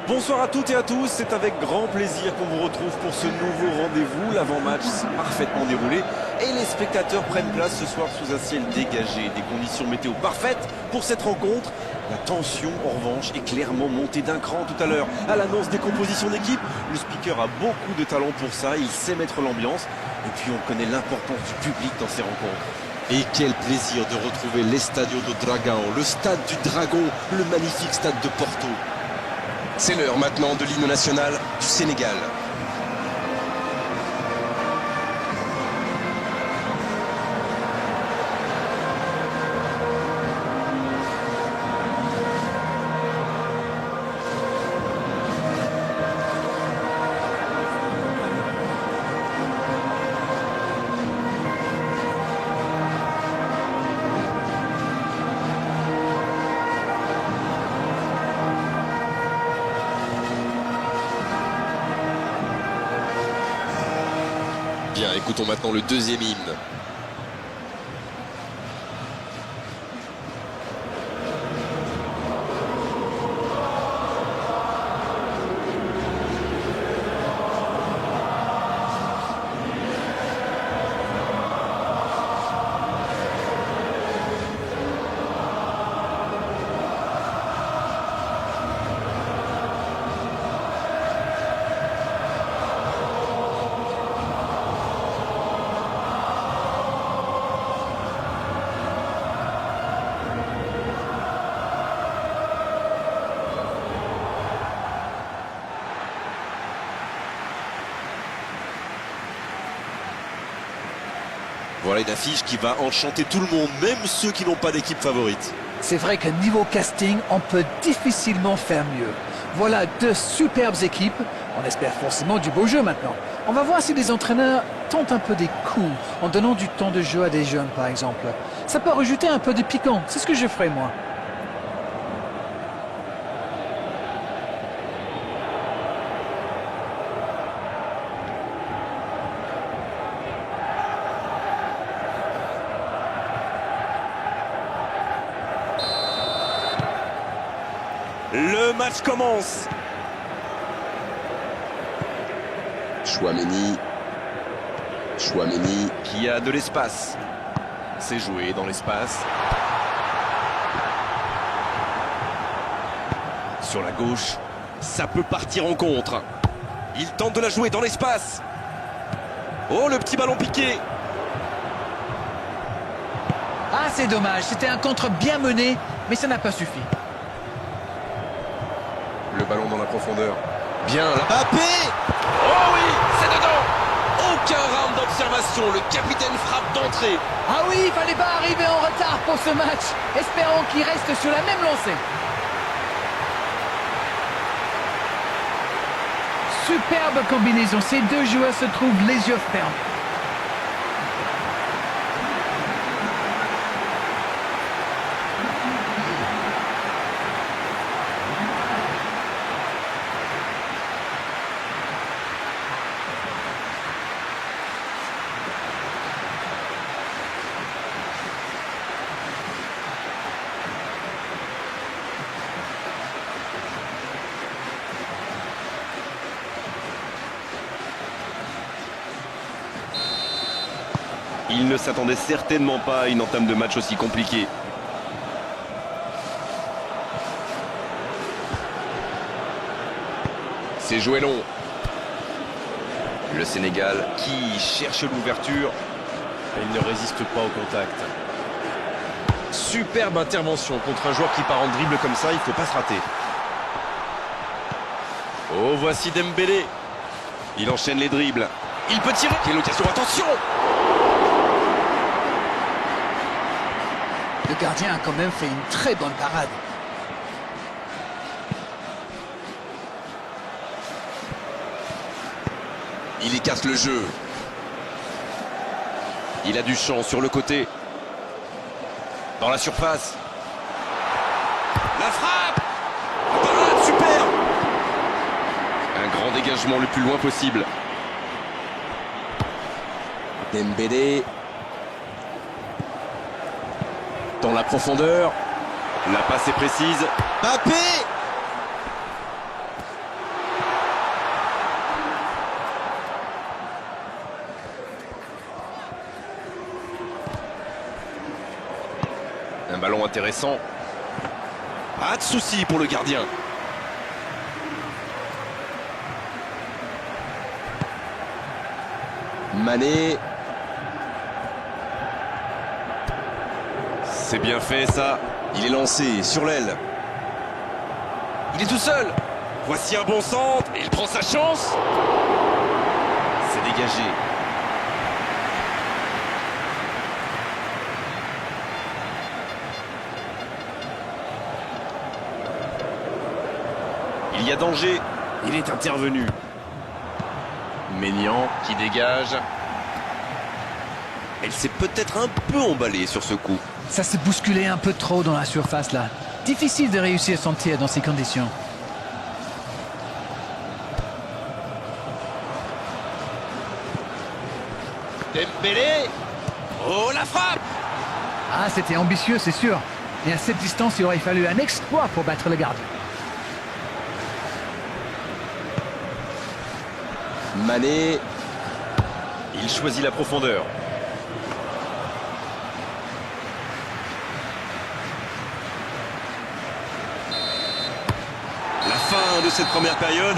Bonsoir à toutes et à tous, c'est avec grand plaisir qu'on vous retrouve pour ce nouveau rendez-vous. L'avant-match s'est parfaitement déroulé et les spectateurs prennent place ce soir sous un ciel dégagé. Des conditions météo parfaites pour cette rencontre. La tension, en revanche, est clairement montée d'un cran tout à l'heure. À l'annonce des compositions d'équipe, le speaker a beaucoup de talent pour ça, il sait mettre l'ambiance. Et puis on connaît l'importance du public dans ces rencontres. Et quel plaisir de retrouver l'Estadio do Dragão, le stade du Dragon, le magnifique stade de Porto. C'est l'heure maintenant de l'hymne national du Sénégal. Bien, écoutons maintenant le deuxième hymne. Voilà une affiche qui va enchanter tout le monde, même ceux qui n'ont pas d'équipe favorite. C'est vrai que niveau casting, on peut difficilement faire mieux. Voilà deux superbes équipes. On espère forcément du beau jeu maintenant. On va voir si les entraîneurs tentent un peu des coups en donnant du temps de jeu à des jeunes, par exemple. Ça peut rajouter un peu de piquant. C'est ce que je ferai, moi. Le match commence. Chouameni Qui a de l'espace. C'est joué dans l'espace. Sur la gauche, ça peut partir en contre. Il tente de la jouer dans l'espace. Oh, le petit ballon piqué. Ah, c'est dommage. C'était un contre bien mené, mais ça n'a pas suffi. Le ballon dans la profondeur. Bien, la Mbappé. Oh oui, c'est dedans. Aucun round d'observation, le capitaine frappe d'entrée. Ah oui, il fallait pas arriver en retard pour ce match. Espérons qu'il reste sur la même lancée. Superbe combinaison. Ces deux joueurs se trouvent les yeux fermes. Il ne s'attendait certainement pas à une entame de match aussi compliquée. C'est joué long. Le Sénégal qui cherche l'ouverture. Il ne résiste pas au contact. Superbe intervention contre un joueur qui part en dribble comme ça, il ne faut pas se rater. Oh, voici Dembélé. Il enchaîne les dribbles. Il peut tirer. Quelle occasion, attention! Le gardien a quand même fait une très bonne parade. Il y casse le jeu. Il a du champ sur le côté. Dans la surface. La frappe! La parade, super! Un grand dégagement le plus loin possible. Dembélé. Dans la profondeur. La passe est précise. Mbappé. ballon intéressant. Pas de souci pour le gardien. Mané. C'est bien fait ça. Il est lancé sur l'aile. Il est tout seul. Voici un bon centre. Il prend sa chance. C'est dégagé. Il y a danger. Il est intervenu. Maignan qui dégage. Elle s'est peut-être un peu emballée sur ce coup. Ça s'est bousculé un peu trop dans la surface là. Difficile de réussir son tir dans ces conditions. Dembélé. Oh, la frappe! Ah, c'était ambitieux, c'est sûr. Et à cette distance, il aurait fallu un exploit pour battre le gardien. Mané. Il choisit la profondeur. La fin de cette première période.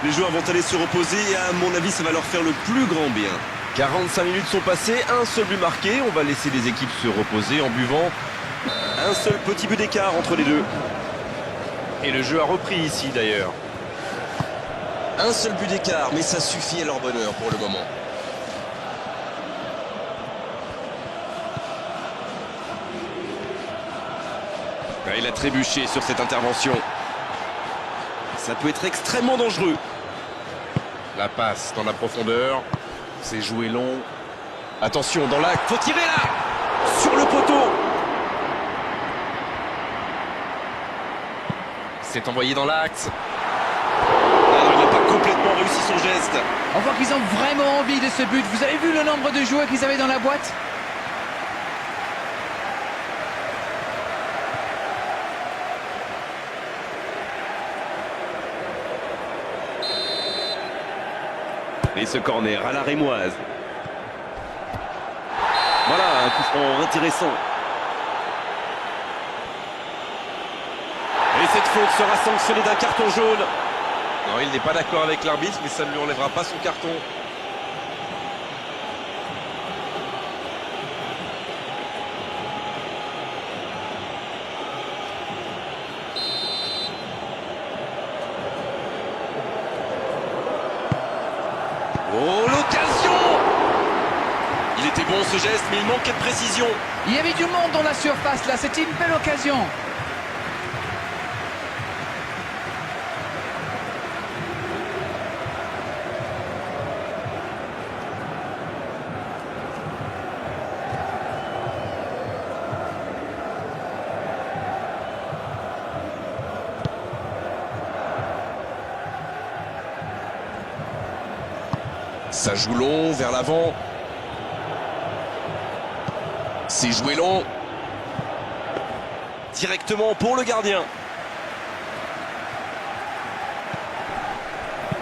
Les joueurs vont aller se reposer et à mon avis, ça va leur faire le plus grand bien. 45 minutes sont passées, un seul but marqué. On va laisser les équipes se reposer en buvant. Un seul petit but d'écart entre les deux. Et le jeu a repris ici d'ailleurs. Un seul but d'écart, mais ça suffit à leur bonheur pour le moment. Il a trébuché sur cette intervention. Ça peut être extrêmement dangereux. La passe dans la profondeur. C'est joué long. Attention dans l'acte. Faut tirer là! Sur le poteau! C'est envoyé dans l'axe. Alors, il n'a pas complètement réussi son geste. On voit qu'ils ont vraiment envie de ce but. Vous avez vu le nombre de joueurs qu'ils avaient dans la boîte? Et ce corner à la rémoise. Voilà, un coup franc intéressant. Et cette faute sera sanctionnée d'un carton jaune. Non, il n'est pas d'accord avec l'arbitre, mais ça ne lui enlèvera pas son carton. Oh, l'occasion! Il était bon ce geste, mais il manquait de précision. Il y avait du monde dans la surface là. C'était une belle occasion. Ça joue long vers l'avant. C'est joué long. Directement pour le gardien.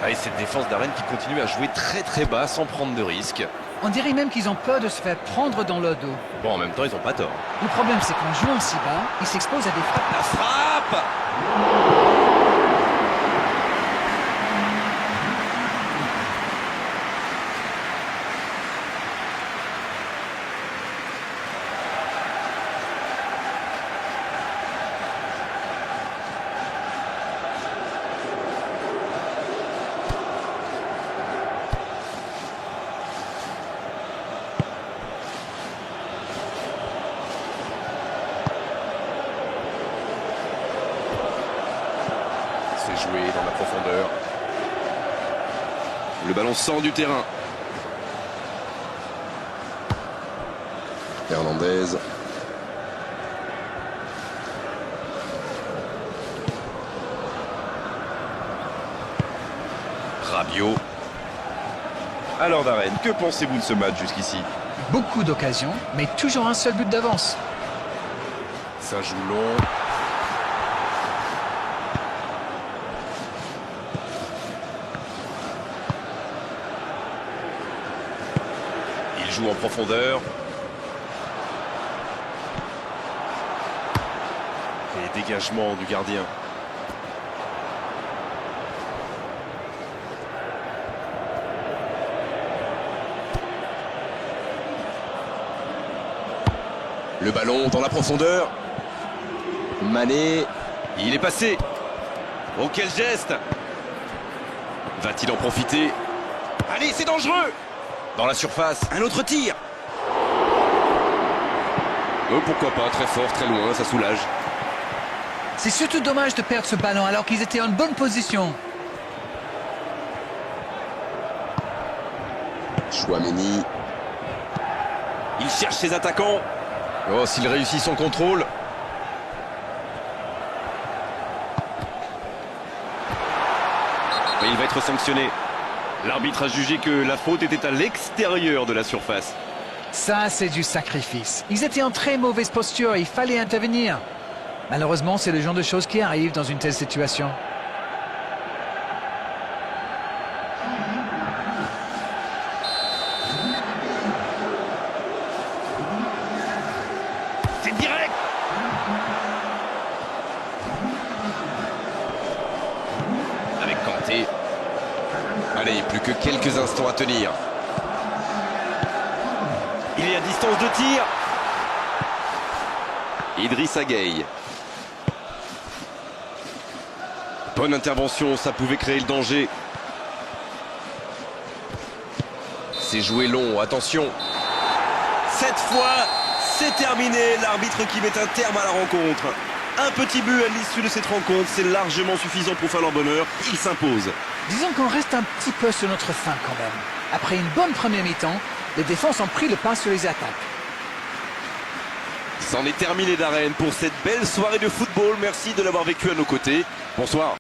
Ah, et cette défense d'Arène qui continue à jouer très très bas sans prendre de risques. On dirait même qu'ils ont peur de se faire prendre dans le dos. Bon, en même temps, ils n'ont pas tort. Le problème, c'est qu'en jouant si bas, ils s'exposent à des frappes. La frappe! C'est joué dans la profondeur. Le ballon sort du terrain. Hernandez. Rabiot. Alors Darren, que pensez-vous de ce match jusqu'ici? Beaucoup d'occasions, mais toujours un seul but d'avance. Ça joue long. Il joue en profondeur. Dégagement du gardien. Le ballon dans la profondeur. Mané. Il est passé. Oh, quel geste! Va-t-il en profiter? Allez, c'est dangereux! Dans la surface, un autre tir! Oh, pourquoi pas, très fort, très loin, ça soulage. C'est surtout dommage de perdre ce ballon alors qu'ils étaient en bonne position. Chouameni. Il cherche ses attaquants. Oh, s'il réussit son contrôle. Mais il va être sanctionné. L'arbitre a jugé que la faute était à l'extérieur de la surface. Ça, c'est du sacrifice. Ils étaient en très mauvaise posture, il fallait intervenir. Malheureusement, c'est le genre de choses qui arrivent dans une telle situation. C'est direct! Avec Kanté. Allez, plus que quelques instants à tenir. Il est à distance de tir. Idrissa Gueye. Bonne intervention, ça pouvait créer le danger. C'est joué long, attention. Cette fois, c'est terminé. L'arbitre qui met un terme à la rencontre. Un petit but à l'issue de cette rencontre, c'est largement suffisant pour faire leur bonheur. Ils s'imposent. Disons qu'on reste un petit peu sur notre faim quand même. Après une bonne première mi-temps, les défenses ont pris le pas sur les attaques. C'en est terminé d'Arène pour cette belle soirée de football. Merci de l'avoir vécu à nos côtés. Bonsoir.